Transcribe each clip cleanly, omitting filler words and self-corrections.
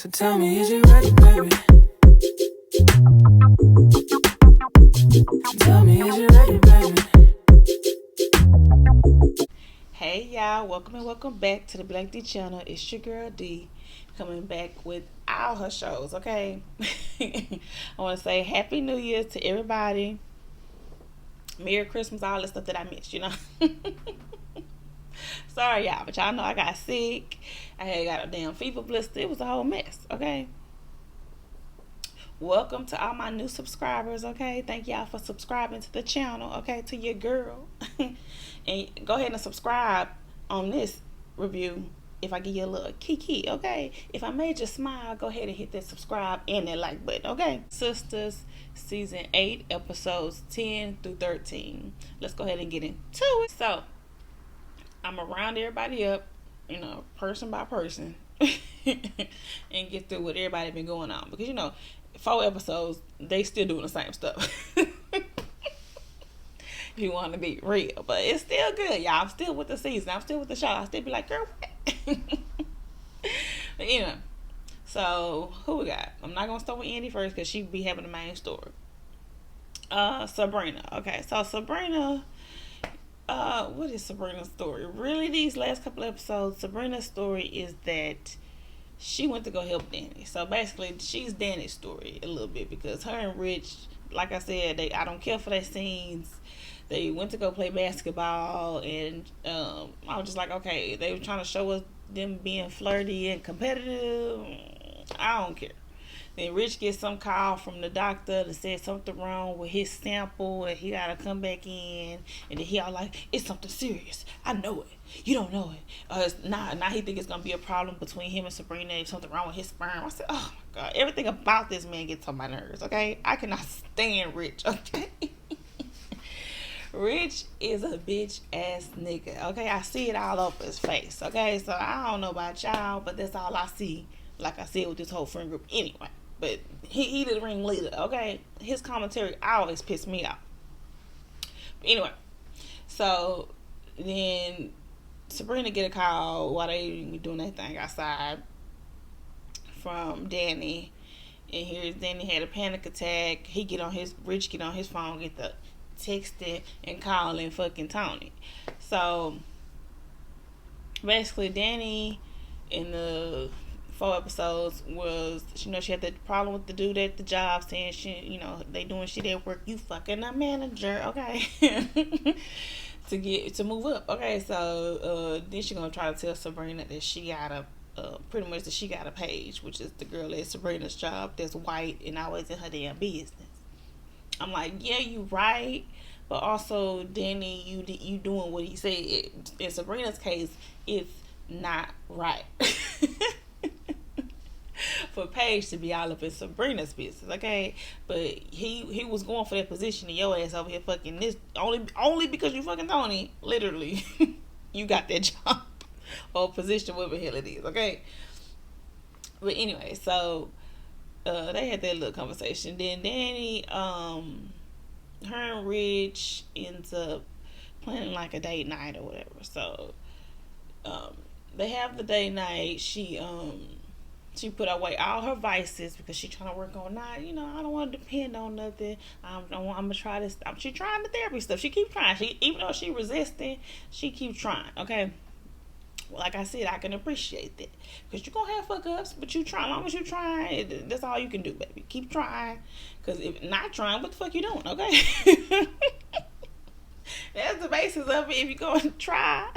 So tell me, is you ready, baby? Tell me, is you ready, baby? Hey y'all, welcome and welcome back to the belikedee channel. It's your girl D coming back with all her shows, okay? I want to say Happy New Year to everybody. Merry Christmas, all the stuff that I missed, you know? Sorry y'all, but y'all know I got sick. I had got a damn fever blister. It was a whole mess, okay? Welcome to all my new subscribers, okay? Thank y'all for subscribing to the channel, okay? To your girl. And go ahead and subscribe on this review if I give you a little kiki, okay? If I made you smile, go ahead and hit that subscribe and that like button, okay? Sistas, season 8, episodes 10 through 13. Let's go ahead and get into it. So, I'm going to round everybody up, person by person. And get through what everybody been going on. Because, 4 episodes, they still doing the same stuff. If you want to be real. But it's still good, y'all. I'm still with the season. I'm still with the show. I still be like, girl, what? But so who we got? I'm not going to start with Andy first because she be having the main story. Sabrina. Okay, so Sabrina, what is Sabrina's story? Really, these last couple episodes, Sabrina's story is that she went to go help Danny. So basically, she's Danny's story a little bit because her and Rich, like I said, I don't care for their scenes. They went to go play basketball, and I was just like, okay, they were trying to show us them being flirty and competitive. I don't care. Then Rich gets some call from the doctor that said something wrong with his sample and he gotta come back in. And then he all like, it's something serious. I know it. You don't know it. Now he think it's gonna be a problem between him and Sabrina if something wrong with his sperm. I said, oh my God, everything about this man gets on my nerves, okay? I cannot stand Rich, okay? Rich is a bitch ass nigga, okay? I see it all over his face, okay? So I don't know about y'all, but that's all I see. Like I said with this whole friend group anyway. But he the ringleader, okay? His commentary always pissed me off. But anyway, so then Sabrina get a call while they doing that thing outside from Danny. And here's Danny had a panic attack. Rich get on his phone, get the texting and calling fucking Tony. So basically Danny in the 4 episodes was, she had that problem with the dude at the job saying they doing shit at work. You fucking a manager, okay? to move up, okay? So then she gonna try to tell Sabrina that she got pretty much that she got a page, which is the girl at Sabrina's job that's white and always in her damn business. I'm like, yeah, you right, but also Danny, you doing what he said. In Sabrina's case, it's not right. For Paige to be all up in Sabrina's business, okay? But he was going for that position and your ass over here fucking this only because you fucking Tony, literally. You got that job or position, whatever the hell it is, okay? But anyway, so they had that little conversation. Then Danny, her and Rich ends up planning like a date night or whatever. So they have the date night. She put away all her vices because she trying to work on I don't want to depend on nothing. I'm gonna try this. She trying the therapy stuff. She keep trying. Even though she resisting, she keep trying. Okay. Well, like I said, I can appreciate that because you're gonna have fuck ups, but you try. As long as you try, that's all you can do, baby. Keep trying. Because if not trying, what the fuck you doing? Okay. That's the basis of it. If you're going to try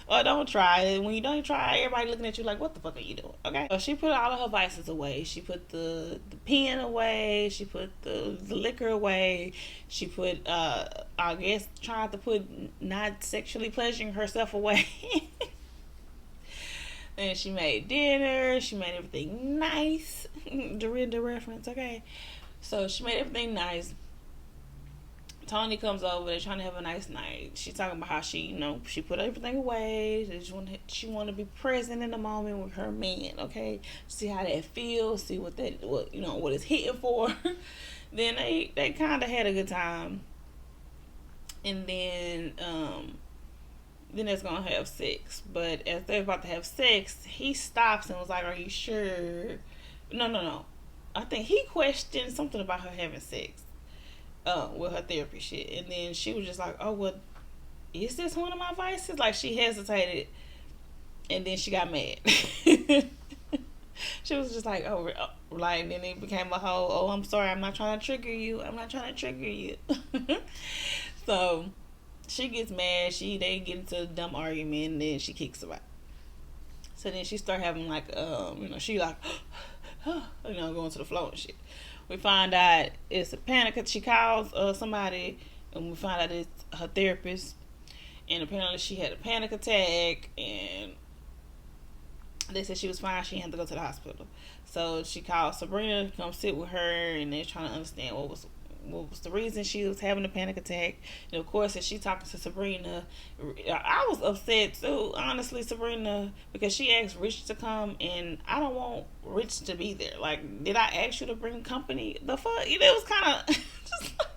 or don't try, and when you don't try, everybody looking at you like, what the fuck are you doing? Okay. So she put all of her vices away. She put the pen away. She put the liquor away. She put, I guess, tried to put not sexually pleasuring herself away. And she made dinner. She made everything nice. Dorinda reference, okay? So she made everything nice. Tony comes over. They're trying to have a nice night. She's talking about how she put everything away. She want to be present in the moment with her man. Okay, see how that feels. See what it's hitting for. Then they kind of had a good time, and then it's gonna have sex. But as they're about to have sex, he stops and was like, "Are you sure No. I think he questioned something about her having sex with her therapy shit. And then she was just like, oh, well, is this one of my vices? Like, she hesitated. And then she got mad. She was just like, oh, like, then it became a whole, oh, I'm sorry, I'm not trying to trigger you. So she gets mad. They get into a dumb argument, and then she kicks her out. So then she start having like, she like, going to the floor and shit. We find out it's a panic. She calls somebody, and we find out it's her therapist. And apparently she had a panic attack, and they said she was fine. She had to go to the hospital. So she called Sabrina to come sit with her, and they're trying to understand what was the reason she was having a panic attack. And of course, as she talking to Sabrina, I was upset too, honestly, Sabrina, because she asked Rich to come, and I don't want Rich to be there. Like, did I ask you to bring company? The fuck? It was kind of just like,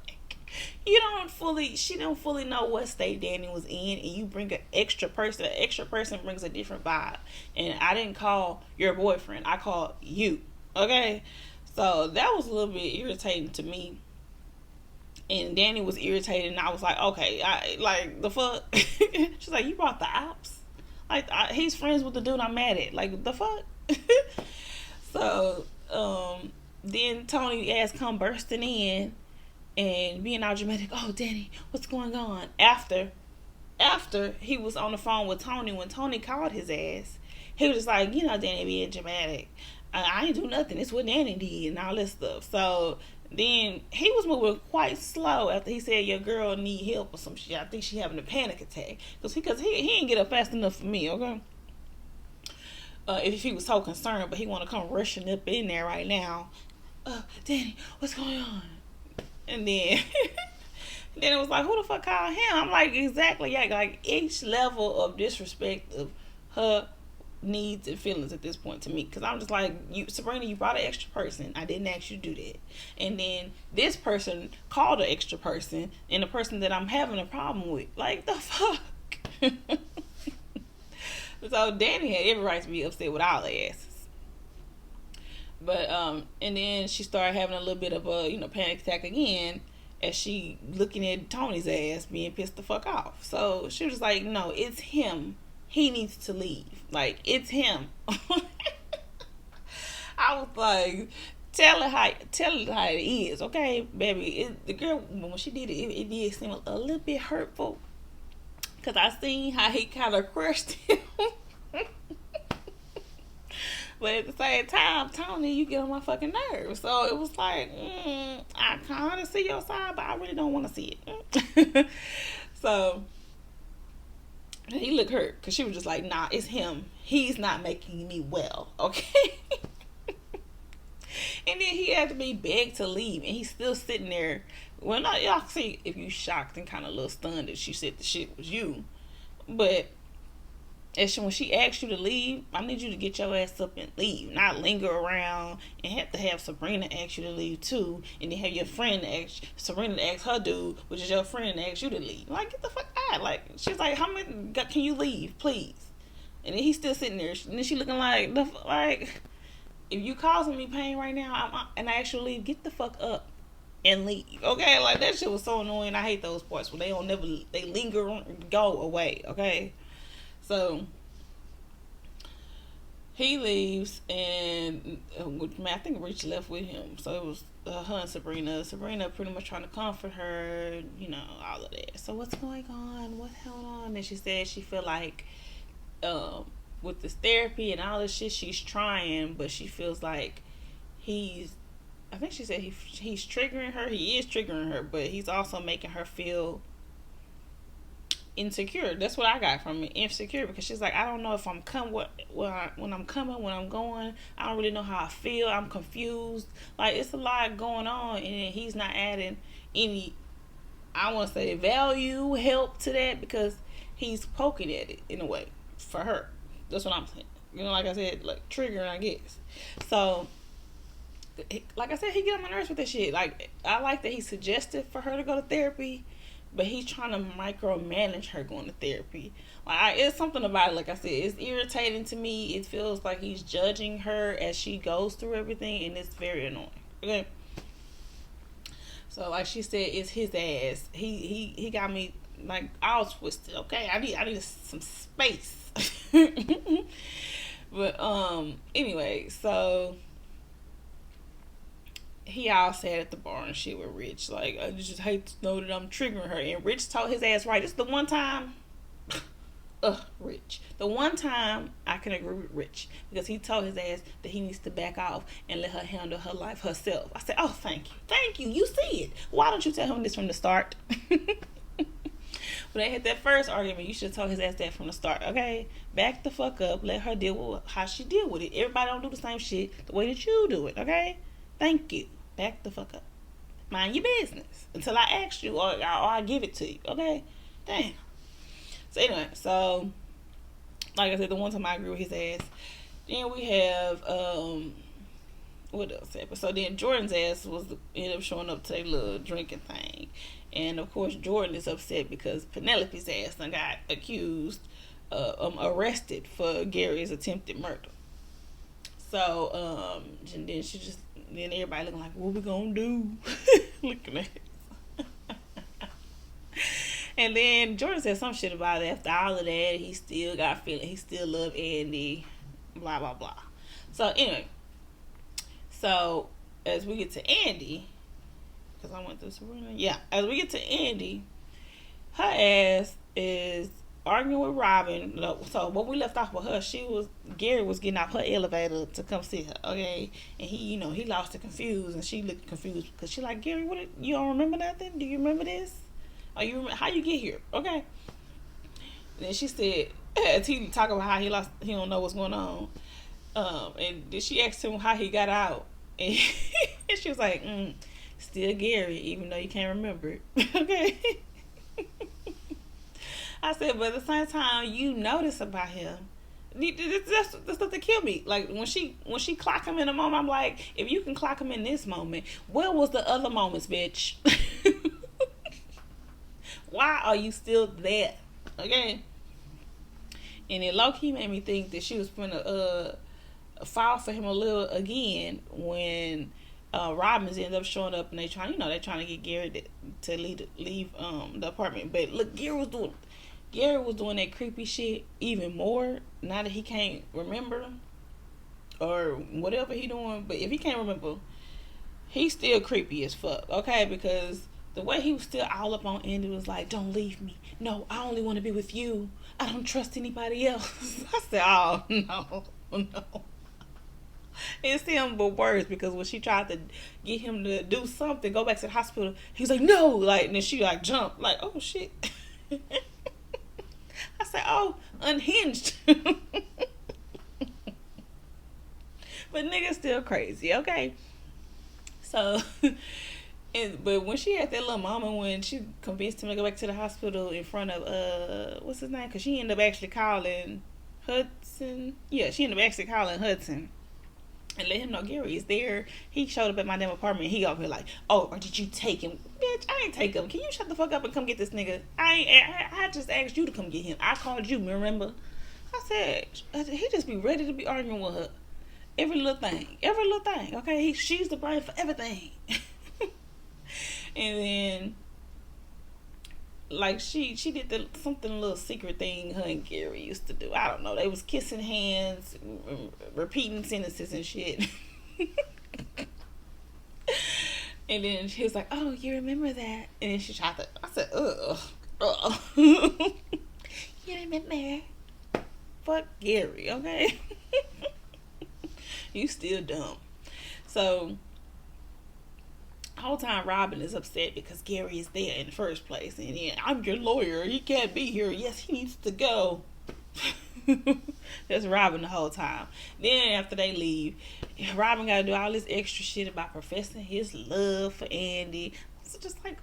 she don't fully know what state Danny was in, and you bring an extra person. An extra person brings a different vibe. And I didn't call your boyfriend. I called you. Okay? So that was a little bit irritating to me. And Danny was irritated, and I was like, okay, like, the fuck? She's like, you brought the ops? Like, he's friends with the dude I'm mad at. Like, the fuck? So, then Tony ass come bursting in and being all dramatic. Oh, Danny, what's going on? After he was on the phone with Tony, when Tony called his ass, he was just like, Danny being dramatic. I ain't do nothing. It's what Danny did and all this stuff. So then he was moving quite slow after he said your girl need help or some shit. I think she having a panic attack because he didn't get up fast enough for me. Okay. If he was so concerned, but he want to come rushing up in there right now. Danny, what's going on? And then then it was like, who the fuck called him? I'm like, exactly. Yeah, like each level of disrespect of her needs and feelings at this point to me. Because I'm just like, Sabrina, you brought an extra person. I didn't ask you to do that. And then this person called an extra person, and the person that I'm having a problem with. Like, the fuck? So Danny had every right to be upset with all the asses. But and then she started having a little bit of a panic attack again as she looking at Tony's ass being pissed the fuck off. So she was like, no, it's him. He needs to leave. Like, it's him. I was like, tell it how it is, okay, baby. The girl, when she did it, it did seem a little bit hurtful, because I seen how he kind of crushed him. But at the same time, Tony, you get on my fucking nerves. So it was like, I kind of see your side, but I really don't want to see it. So he looked hurt because she was just like, nah, it's him. He's not making me well, okay? And then he had to be begged to leave, and he's still sitting there. Well, not y'all can see if you shocked and kind of a little stunned that she said the shit was you. But when she asked you to leave, I need you to get your ass up and leave, not linger around and have to have Sabrina ask you to leave too, and then have your friend Sabrina to ask her dude, which is your friend, to ask you to leave. Like, get the fuck out. Like, she's like, how many can you leave, please? And then he's still sitting there, and then she looking like, if you causing me pain right now, and I ask you to leave, get the fuck up and leave, okay? Like, that shit was so annoying. I hate those parts where they linger on, go away, okay? So he leaves, and I think Rich left with him. So it was her and Sabrina. Sabrina pretty much trying to comfort her, all of that. So what's going on? What's going on? And she said she feel like with this therapy and all this shit she's trying, but she feels like I think she said he's triggering her. He is triggering her, but he's also making her feel insecure. That's what I got from it. Insecure, because she's like, I don't know if I'm when I'm coming, when I'm going. I don't really know how I feel. I'm confused. Like, it's a lot going on, and he's not adding any, I want to say, value, help to that, because he's poking at it in a way for her. That's what I'm saying. Like I said, like, triggering, I guess. So, like I said, he get on my nerves with this shit. Like, I like that he suggested for her to go to therapy, but he's trying to micromanage her going to therapy. Like, it's something about it, like I said, it's irritating to me. It feels like he's judging her as she goes through everything, and it's very annoying. Okay. So like she said, it's his ass. He got me like all twisted. Okay, I need some space. But anyway, so he all sat at the bar and shit with Rich. Like, I just hate to know that I'm triggering her. And Rich told his ass, right, it's the one time Rich. The one time I can agree with Rich, because he told his ass that he needs to back off and let her handle her life herself. I said, oh, thank you, you see it. Why don't you tell him this from the start? When they had that first argument, you should have told his ass that from the start. Okay, back the fuck up, let her deal with how she deal with it. Everybody don't do the same shit the way that you do it. Okay, thank you. Back the fuck up, mind your business until I ask you, or I give it to you. Okay, damn. So anyway, so like I said, the one time I agree with his ass. Then we have what else happened? So then Jordan's ass ended up showing up to their little drinking thing, and of course Jordan is upset because Penelope's ass done got arrested for Gary's attempted murder. So and then everybody looking like, what we gonna do? Looking at it. And then Jordan said some shit about it. After all of that, he still got feeling. He still love Andy. Blah, blah, blah. So, anyway. So, as we get to Andy. Because I went through Sabrina. Yeah. As we get to Andy. Her ass is arguing with Robin. So, when we left off with her, Gary was getting off her elevator to come see her. Okay. And he lost it confused. And she looked confused. Because she like, Gary, you don't remember nothing? Do you remember this? How you get here? Okay. And then she said, as he talk about how he don't know what's going on. And then she asked him how he got out. And she was like, still Gary, even though you can't remember it. Okay. I said, but at the same time, you notice about him. That's stuff that killed me. Like, when she clocked him in a moment, I'm like, if you can clock him in this moment, where was the other moments, bitch? Why are you still there? Okay. And it low-key made me think that she was finna fall for him a little again when Robbins ended up showing up and they trying to get Gary to leave the apartment. But look, Gary was doing that creepy shit even more now that he can't remember or whatever he doing. But if he can't remember, he's still creepy as fuck. Okay, because the way he was still all up on Andy was like, don't leave me. No, I only want to be with you. I don't trust anybody else. I said, oh, no. It's him but worse, because when she tried to get him to do something, go back to the hospital, he's like, no. Like, and then she like jumped, like, oh shit. I said, oh, unhinged. But nigga's still crazy, okay? So... But when she had that little moment when she convinced him to go back to the hospital in front of what's his name? Because she ended up actually calling Hudson. Yeah, she ended up actually calling Hudson and let him know Gary is there. He showed up at my damn apartment. He over here like, oh, or did you take him? Bitch, I ain't take him. Can you shut the fuck up and come get this nigga? I just asked you to come get him. I called you, remember? I said he just be ready to be arguing with her. Every little thing. Okay, she's the brain for everything. And then, like, she did something, a little secret thing her and Gary used to do. I don't know. They was kissing hands, repeating sentences and shit. And then she was like, oh, you remember that? And then she tried to, I said, ugh. You remember? Fuck Gary, okay? You still dumb. So... the whole time Robin is upset because Gary is there in the first place, and yeah, I'm your lawyer, he can't be here, yes, he needs to go. That's Robin the whole time. Then after they leave, Robin gotta do all this extra shit about professing his love for Andy. It's just like,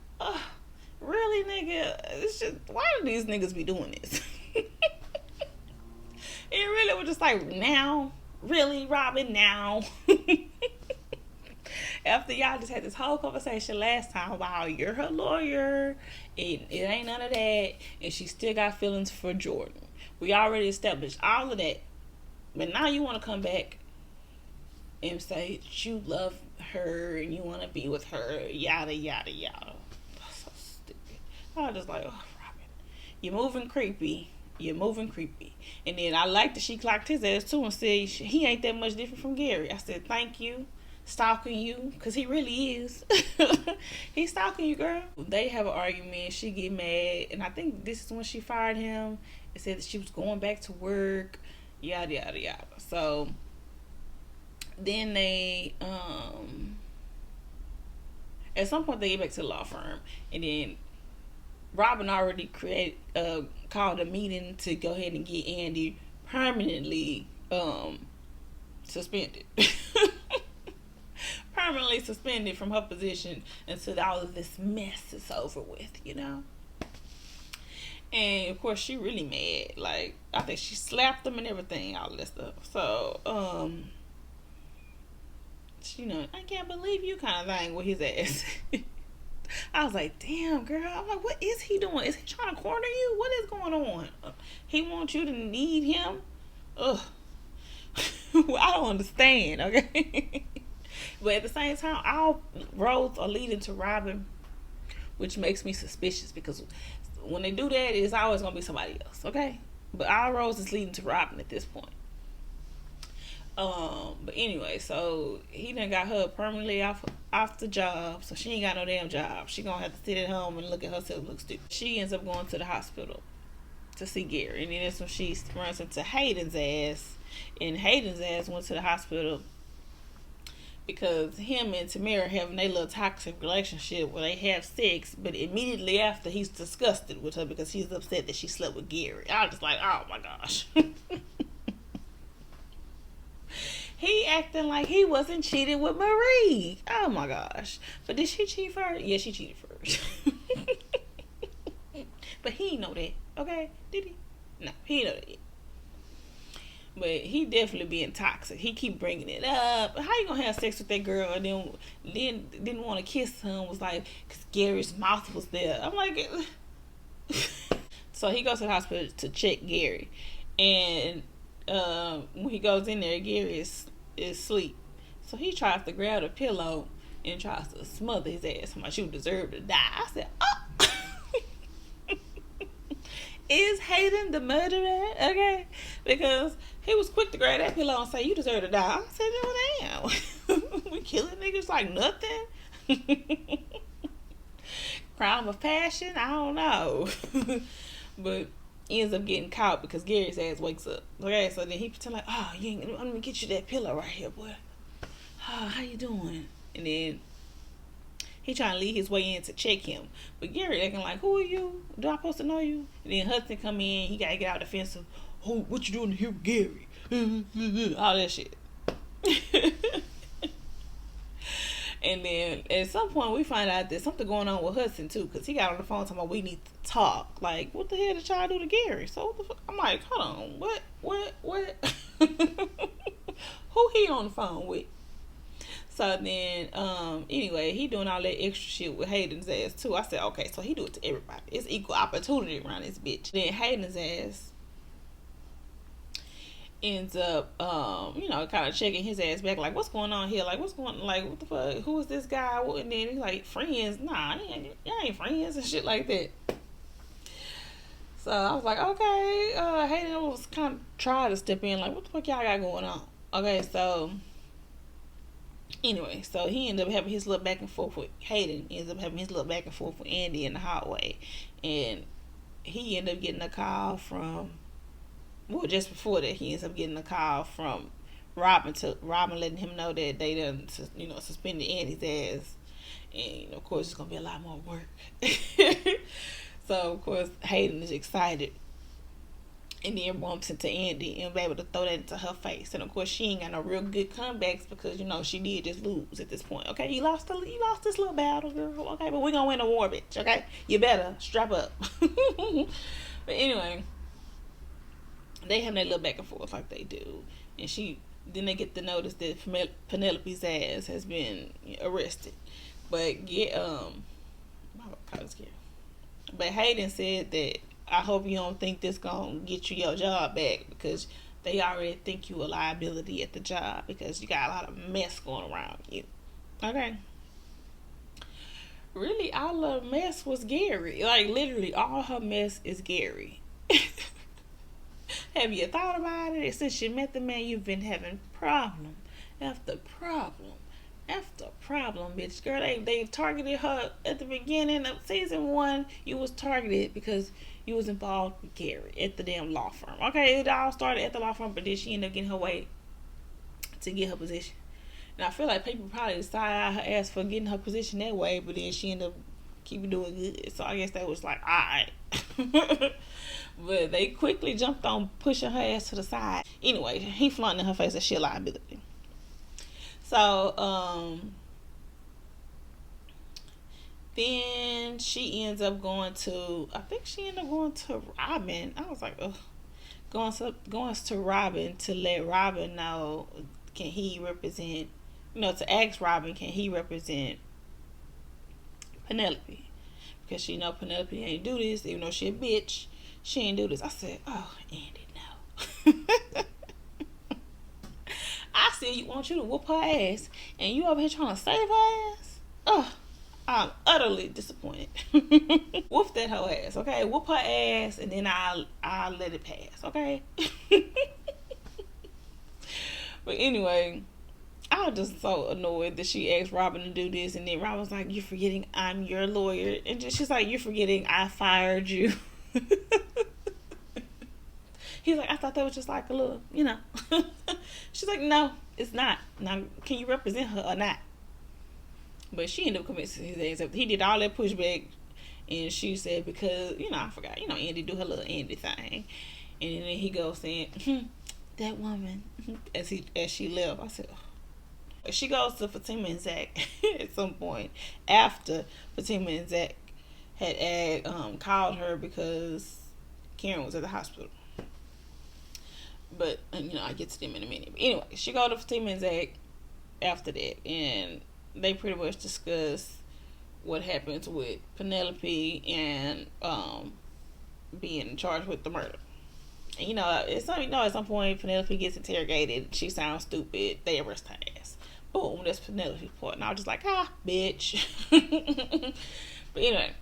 really, nigga? It's just, why do these niggas be doing this? It really was just like, now? Really, Robin, now? After y'all just had this whole conversation last time about you're her lawyer, it ain't none of that, and she still got feelings for Jordan. We already established all of that. But now you want to come back and say that you love her and you want to be with her, yada, yada, yada. That's so stupid. I was just like, oh, Robin, you're moving creepy. You're moving creepy. And then I like that she clocked his ass too and said he ain't that much different from Gary. I said, thank you. Stalking you, because he really is. He's stalking you, girl. They have an argument. She get mad. And I think this is when she fired him. It said that she was going back to work. Yada, yada, yada. So then they, at some point they get back to the law firm. And then Robin already called a meeting to go ahead and get Andy permanently suspended. Permanently suspended from her position until all of this mess is over with, you know. And of course she really mad. Like, I think she slapped him and everything, all this stuff. So, you know, I can't believe you kind of thing with his ass. I was like, damn, girl. I'm like, what is he doing? Is he trying to corner you? What is going on? He wants you to need him? Ugh. I don't understand, okay? But at the same time, all roads are leading to Robin, which makes me suspicious because when they do that, it's always going to be somebody else, okay? But all roads is leading to Robin at this point. But anyway, so he done got her permanently off the job, so she ain't got no damn job. She gonna have to sit at home and look at herself look stupid. She ends up going to the hospital to see Gary, and then that's when she runs into Hayden's ass, and Hayden's ass went to the hospital because him and Tamara having a little toxic relationship where they have sex, but immediately after he's disgusted with her because he's upset that she slept with Gary. I was just like, oh my gosh. He acting like he wasn't cheating with Marie. Oh my gosh. But did she cheat first? Yeah, she cheated first. But he didn't know that. Okay? Did he? No, he didn't know that yet. But he definitely being toxic. He keep bringing it up. How you gonna have sex with that girl and then didn't want to kiss him? Was like, because Gary's mouth was there. I'm like, so he goes to the hospital to check Gary. And when he goes in there, Gary is asleep. So he tries to grab the pillow and tries to smother his ass. I'm like, you deserve to die. I said, oh. Is Hayden the murderer? Okay. Because he was quick to grab that pillow and say, you deserve to die. I said, no, damn. We killing niggas like nothing. Crime of passion? I don't know. But he ends up getting caught because Gary's ass wakes up. Okay, so then he pretend like, oh, you ain't, I'm gonna get you that pillow right here, boy. Oh, how you doing? And then he trying to lead his way in to check him. But Gary acting like, who are you? Do I supposed to know you? And then Hudson come in, he gotta get out the fence. Oh, what you doing here with Gary? All that shit. And then at some point we find out there's something going on with Hudson too, because he got on the phone talking about we need to talk. Like, what the hell did y'all do to Gary? So what the fuck? I'm like, hold on, what? Who he on the phone with? So then, anyway, he doing all that extra shit with Hayden's ass too. I said, okay, so he do it to everybody. It's equal opportunity around this bitch. Then Hayden's ass ends up, kind of checking his ass back, like, what's going on here? Like, what's going on? Like, what the fuck? Who is this guy? And then he's like, friends? Nah, y'all ain't friends and shit like that. So I was like, okay. Hayden was kind of trying to step in, like, what the fuck y'all got going on? Okay, so anyway, so he ended up having his little back and forth with Hayden. He ends up having his little back and forth with Andy in the hallway. And he ended up getting a call from, well, just before that, he ends up getting a call from Robin letting him know that they done, suspended Andy's ass. And, of course, it's going to be a lot more work. So, of course, Hayden is excited. And then bumps into Andy and be able to throw that into her face. And, of course, she ain't got no real good comebacks because, she did just lose at this point. Okay, you lost this little battle, girl. Okay, but we're going to win the war, bitch. Okay, you better strap up. But anyway, they have that little back and forth like they do. And she Then they get the notice that Penelope's ass has been arrested. But but Hayden said that I hope you don't think this gonna get you your job back, because they already think you a liability at the job because you got a lot of mess going around you. Okay. Really, all the mess was Gary. Like, literally, all her mess is Gary. Have you thought about it? Since you met the man, you've been having problem after problem after problem, bitch. Girl, they targeted her at the beginning of season 1. You was targeted because you was involved with Gary at the damn law firm. Okay, it all started at the law firm, but then she ended up getting her way to get her position. And I feel like people probably decided her ass for getting her position that way, but then she ended up keeping doing good. So I guess that was like, alright. But they quickly jumped on pushing her ass to the side. Anyway, he flaunted in her face that she a liability. So, then she ends up going to, I think she ended up going to Robin. I was like, ugh. Going to Robin to let Robin know, can he represent, to ask Robin, can he represent Penelope? Because she know Penelope ain't do this, even though she a bitch. She ain't do this. I said, oh, Andy, no. I said, you want you to whoop her ass, and you over here trying to save her ass? Oh, I'm utterly disappointed. Whoop that hoe ass, okay? Whoop her ass, and then I'll let it pass, okay? But anyway, I was just so annoyed that she asked Robin to do this, and then Robin was like, you're forgetting I'm your lawyer. And she's like, you're forgetting I fired you. He's like, I thought that was just like a little, She's like, no, it's not. Now, can you represent her or not? But she ended up convincing his ass. He did all that pushback, and she said, because, I forgot, Andy do her little Andy thing. And then he goes saying, that woman, as she left. I said, oh. She goes to Fatima and Zach at some point after Fatima and Zach had called her because Karen was at the hospital. But, I get to them in a minute. But anyway, she go to Fatima and Zach after that, and they pretty much discuss what happens with Penelope and being charged with the murder. And, at some point Penelope gets interrogated. She sounds stupid. They arrest her ass. Boom, that's Penelope's part. And I was just like, bitch. But anyway,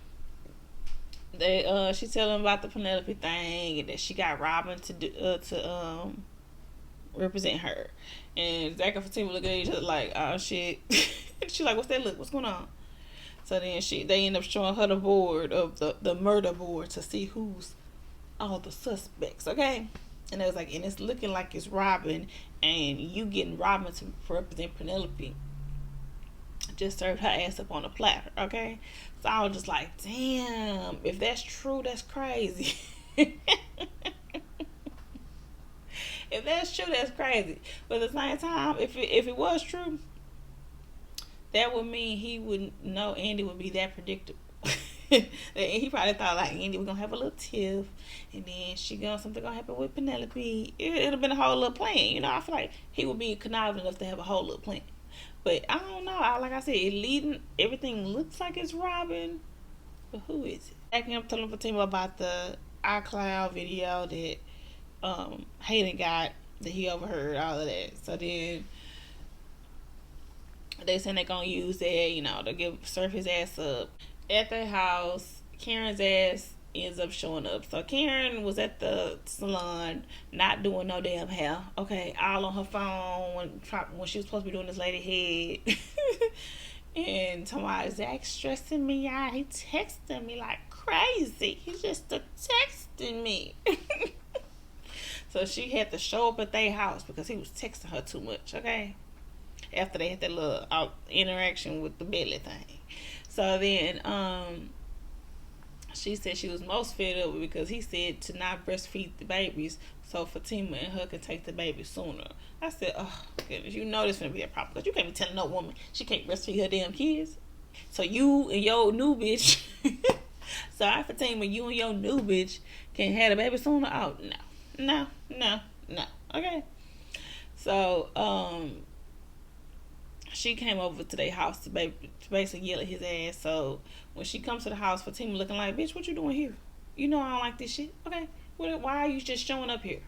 she telling about the Penelope thing, and that she got Robin to represent her. And Zach and Fatima look at each other like, oh shit. She's like, what's that look? What's going on? So then they end up showing her the board of the murder board to see who's all the suspects, okay? And it was like, and it's looking like it's Robin, and you getting Robin to represent Penelope just served her ass up on a platter, okay? So I was just like, damn, if that's true, that's crazy. If that's true, that's crazy. But at the same time, if it was true, that would mean he wouldn't know Andy would be that predictable. And he probably thought like Andy was gonna have a little tiff, and then something gonna happen with Penelope. It'd have been a whole little plan, I feel like he would be conniving enough to have a whole little plan. But I don't know. Like I said, everything looks like it's Robin, but who is it? Backing up, telling Fatima about the iCloud video that Hayden got, that he overheard all of that. So then they saying they gonna use that, to serve his ass up at their house. Karen's ass ends up showing up. So Karen was at the salon, not doing no damn hair. Okay, all on her phone when she was supposed to be doing this lady head. And tomorrow Zach's stressing me out. He texting me like crazy. He's just texting me. So she had to show up at their house because he was texting her too much. Okay, after they had that little interaction with the belly thing. So then she said she was most fed up because he said to not breastfeed the babies so Fatima and her could take the baby sooner. I said, oh goodness, this gonna be a problem, because you can't be telling no woman she can't breastfeed her damn kids. So you and your new bitch sorry Fatima, you and your new bitch can have the baby sooner. Oh no. Okay. So, she came over to their house to basically yell at his ass. So when she comes to the house, Fatima looking like, bitch, what you doing here? You know I don't like this shit. Okay, why are you just showing up here?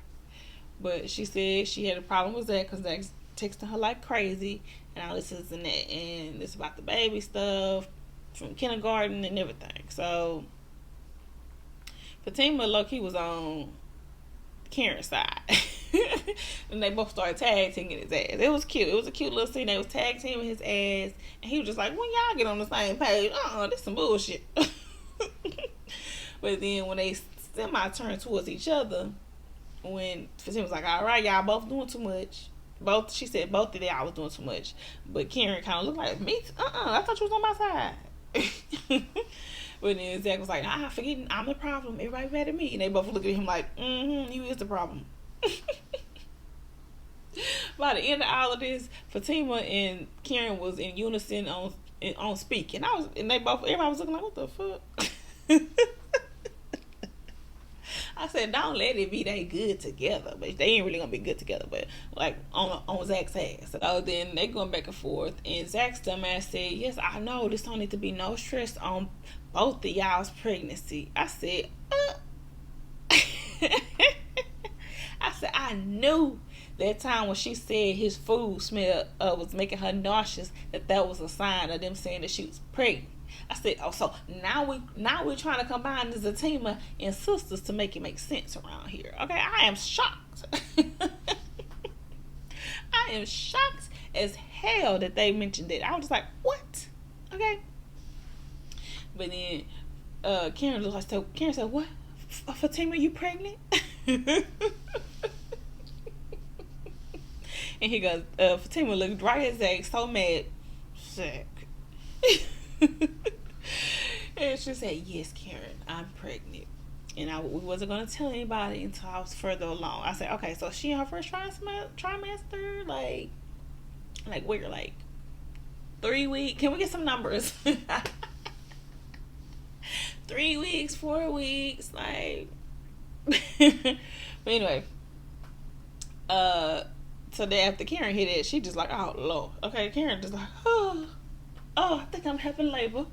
But she said she had a problem with Zach because Zach's texting her like crazy and all this is and that, and it's about the baby stuff from kindergarten and everything. So Fatima low-key was on Karen's side. And they both started tag teaming his ass. It was cute. It was a cute little scene. They was tag teaming his ass, and he was just like, "When y'all get on the same page, this some bullshit." But then when they semi turned towards each other, when Fatima was like, "All right, y'all both doing too much." She said both of y'all was doing too much, but Karen kind of looked like me. I thought you was on my side. But then Zach was like, forgetting I'm the problem. Everybody mad at me. And they both look at him like, you is the problem. By the end of all of this, Fatima and Karen was in unison on speak. And everybody was looking like, what the fuck? I said, don't let it be they good together. But they ain't really gonna be good together. But like on Zach's ass. So then they going back and forth. And Zach's dumbass said, yes, I know this don't need to be no stress on both of y'all's pregnancy. I said, I knew that time when she said his food smell was making her nauseous, that was a sign of them saying that she was pregnant. I said, so now we're trying to combine the Zatima and Sistas to make it make sense around here. Okay, I am shocked. I am shocked as hell that they mentioned it. I was just like, what? Okay. But then Karen looked like, so Karen said, what? Fatima, you pregnant? And he goes, Fatima looked right at Zach, so mad. Zach. And she said, yes, Karen, I'm pregnant. And we wasn't going to tell anybody until I was further along. I said, okay, so she in her first trimester? Like we're like 3 weeks? Can we get some numbers? 3 weeks, 4 weeks, like. But anyway, so then after Karen hit it, she just like, oh Lord. Okay, Karen just like, oh, I think I'm having labor.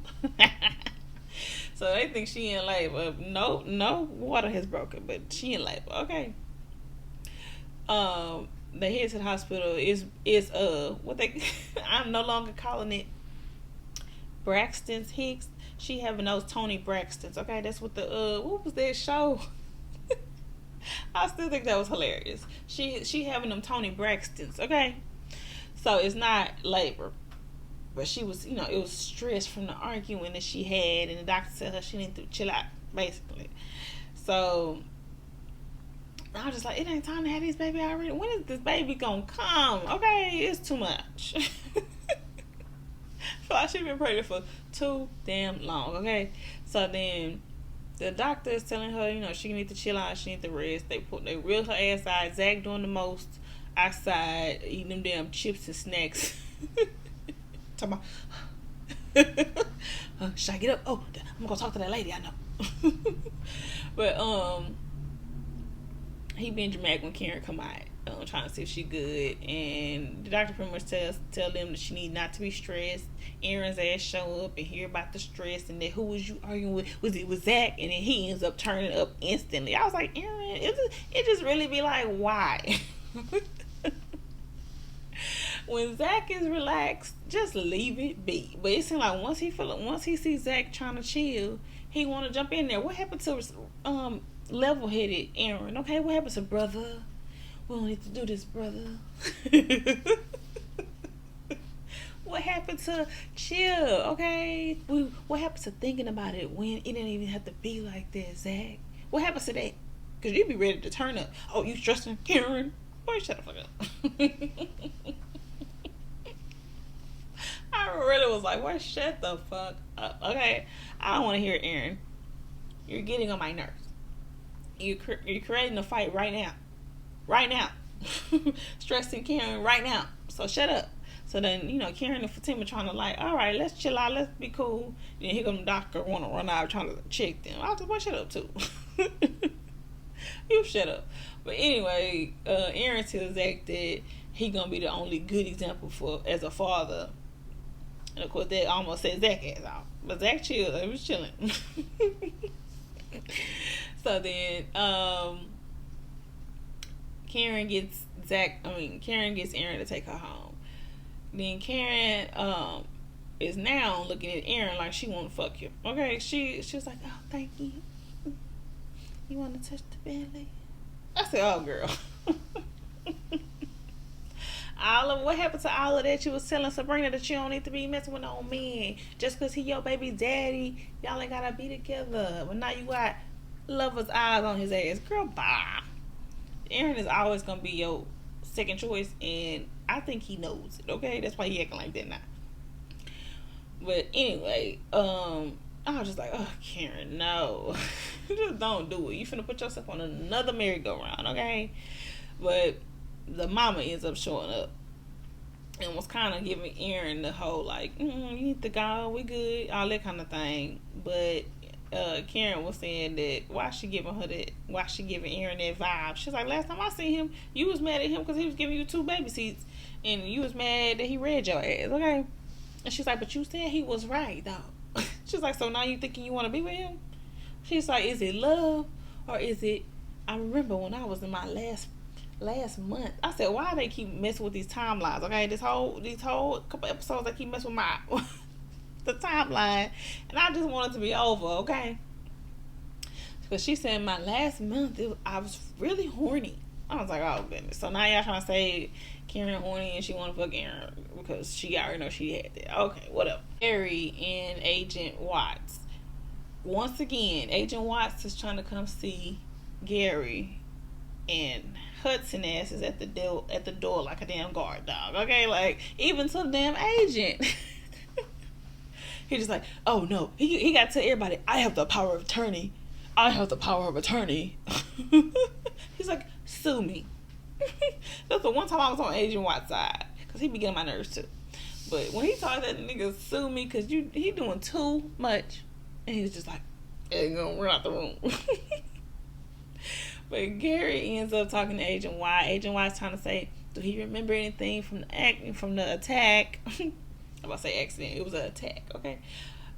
So they think she in labor. No water has broken, but she in labor. Okay. They head to the hospital. Is what they I'm no longer calling it Braxton's Hicks. She having those Tony Braxtons. Okay, that's what what was that show? I still think that was hilarious. She having them Tony Braxtons. Okay, so it's not labor. But she was, it was stress from the arguing that she had, and the doctor said her she needed to chill out, basically. So I was just like, it ain't time to have this baby already. When is this baby gonna come? Okay, it's too much. So she's been pregnant for too damn long. Okay, so then the doctor is telling her, she need to chill out, she need to rest. They reel her ass out. Zach doing the most outside, eating them damn chips and snacks. Talking about, should I get up? Oh, I'm gonna talk to that lady I know. But he being dramatic when Karen come out, trying to see if she good, and the doctor pretty much tell them that she need not to be stressed. Aaron's ass show up and hear about the stress, and then who was you arguing with? Was it with Zach? And then he ends up turning up instantly. I was like, Aaron, it just really be like, why? When Zach is relaxed, just leave it be. But it seems like once he sees Zach trying to chill, he want to jump in there. What happened to level-headed Aaron? Okay, what happened to brother? We don't need to do this, brother. What happened to chill? Okay, what happened to thinking about it when it didn't even have to be like that, Zach? What happens to that? Because you be ready to turn up. Oh, you stressing Karen? Boy, shut the fuck up. I really was like, well, shut the fuck up. Okay, I don't want to hear it, Aaron. You're getting on my nerves. You're creating a fight right now. Right now. Stressing Karen right now. So shut up. So then, Karen and Fatima trying to like, all right, let's chill out, let's be cool. And then here come the doctor want to run out trying to check them. I was like, boy, shut up too. You shut up. But anyway, Aaron tells Zach that he gonna be the only good example for as a father. And of course, that almost set Zach ass off. But Zach chilled. He was chilling. So then, Karen gets Karen gets Aaron to take her home. Then Karen is now looking at Aaron like she want to fuck him. Okay, she was like, oh, thank you. You want to touch the belly? I said, oh, girl. All of what happened to all of that? You was telling Sabrina that you don't need to be messing with no man just because he your baby daddy. Y'all ain't gotta be together. But now you got lover's eyes on his ass. Girl, bye. Aaron is always gonna be your second choice, and I think he knows it. Okay, that's why he acting like that now. But anyway, I was just like, oh, Karen, no. Just don't do it. You finna put yourself on another merry-go-round, okay? But the mama ends up showing up and was kind of giving Aaron the whole, like, you need to go, we good, all that kind of thing. But Karen was saying that why she giving Aaron that vibe. She's like, last time I seen him, you was mad at him because he was giving you 2 baby seats, and you was mad that he read your ass, okay? And she's like, but you said he was right, though. She's like, so now you thinking you want to be with him? She's like, is it love or is it? I remember when I was in my last month. I said, why they keep messing with these these whole couple episodes, they keep messing with my the timeline, and I just want it to be over, okay? Because she said my last month I was really horny. I was like, oh goodness. So now y'all trying to say Karen horny and she want to fuck Aaron because she already know she had that. Okay, whatever. Gary and Agent Watts. Once again, Agent Watts is trying to come see Gary, and Hudson ass is at the door like a damn guard dog. Okay, like even to the damn agent. He just like, oh no, he got to tell everybody, I have the power of attorney. I have the power of attorney. He's like, sue me. That's the one time I was on Agent Watts' side, because he be getting my nerves too. But when he told that nigga, sue me because he doing too much, and he was just like, hey, gonna run out the room. But Gary ends up talking to Agent Y. Agent Y is trying to say, do he remember anything from the attack? I'm about to say accident. It was an attack, okay?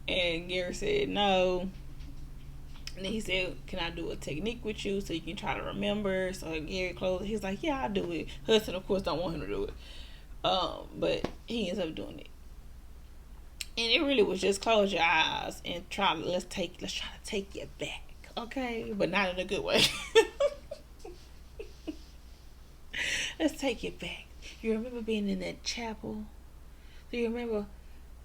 And Gary said no. And then he said, can I do a technique with you so you can try to remember? So Gary closed. He's like, yeah, I'll do it. Hudson, of course, don't want him to do it. But he ends up doing it. And it really was just close your eyes and let's try to take you back. Okay? But not in a good way. Let's take it back. You remember being in that chapel? Do you remember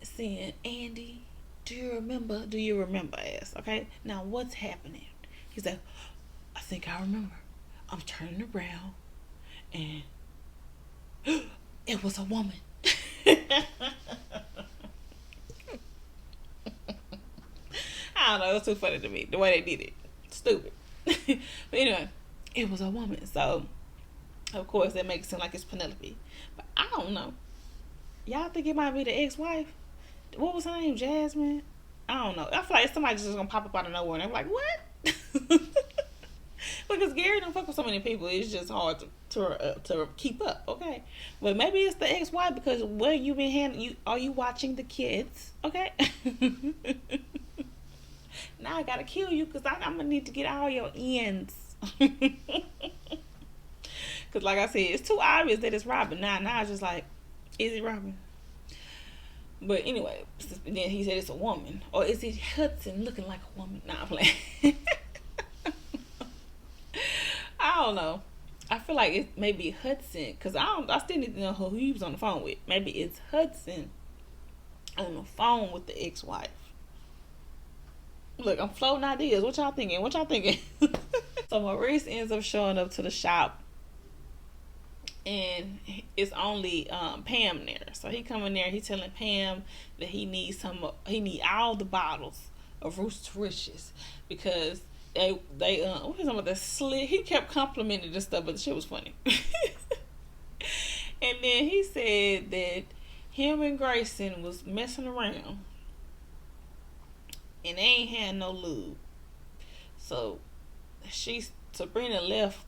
seeing Andy? Do you remember us? Okay? Now what's happening? He's like, I think I remember. I'm turning around and it was a woman. I don't know, it was too funny to me, the way they did it. Stupid. But anyway, it was a woman. So of course that makes it seem like it's Penelope. But I don't know. Y'all think it might be the ex-wife? What was her name? Jasmine? I don't know. I feel like somebody's just gonna pop up out of nowhere and I'm like, what? Because Gary don't fuck with so many people. It's just hard to keep up, okay? But maybe it's the ex-wife because where you been handling? Are you watching the kids? Okay. Now I gotta kill you because I'm gonna need to get all your ends. Because like I said, it's too obvious that it's Robin. Now it's just like, is it Robin? But anyway, then he said it's a woman. Or is it Hudson looking like a woman? Nah, I'm playing. I don't know. I feel like it may be Hudson. Because I still need to know who he was on the phone with. Maybe it's Hudson on the phone with the ex-wife. Look, I'm floating ideas. What y'all thinking? So Maurice ends up showing up to the shop. And it's only Pam there. So he coming there. He telling Pam that he needs all the bottles of Roostericious because they what was some of the slick. He kept complimenting this stuff, but the shit was funny. And then he said that him and Grayson was messing around, and they ain't had no lube. So Sabrina left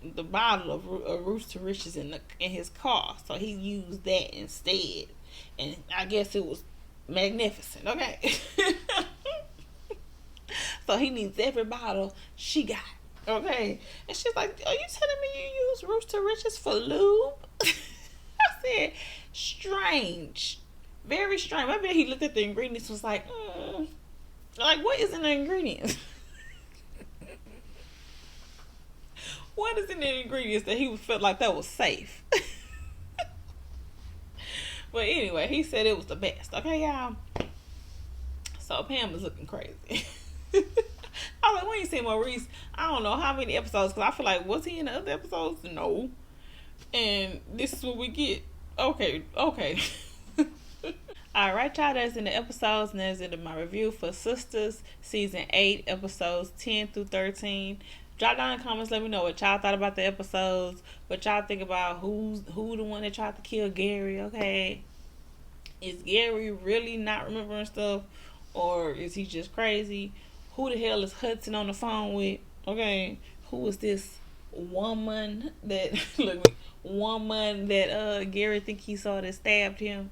the bottle of Roots to Riches in his car, so he used that instead, and I guess it was magnificent. Okay, so he needs every bottle she got. Okay, and she's like, "Are you telling me you use Roots to Riches for lube?" I said, "Strange, very strange." Maybe he looked at the ingredients, was like, like, what is in the ingredients? What is in the ingredients that he felt like that was safe? But anyway, he said it was the best. Okay, y'all. So Pam is looking crazy. I was like, we ain't seen Maurice. I don't know how many episodes, because I feel like, was he in the other episodes? No. And this is what we get. Okay. Alright, y'all, that's in the episodes, and that's in my review for Sistas season 8, episodes 10 through 13. Drop down in the comments, let me know what y'all thought about the episodes, what y'all think about who the one that tried to kill Gary. Okay, is Gary really not remembering stuff, or is he just crazy? Who the hell is Hudson on the phone with? Okay, who is this woman that Gary think he saw that stabbed him?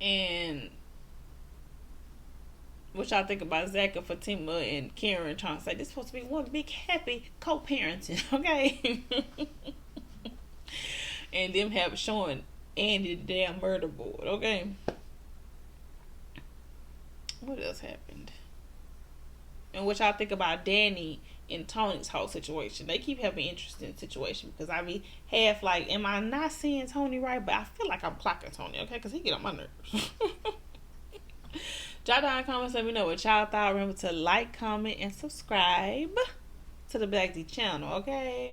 And what y'all think about Zach and Fatima and Karen trying to say this is supposed to be one big happy co-parenting, okay? And them showing Andy the damn murder board, okay? What else happened? And what y'all think about Danny and Tony's whole situation? They keep having interesting situations, because I be half like, am I not seeing Tony right? But I feel like I'm clocking Tony, okay? Because he get on my nerves. Drop down in the comments, let me know what y'all thought. Remember to like, comment, and subscribe to the belikedee channel, okay?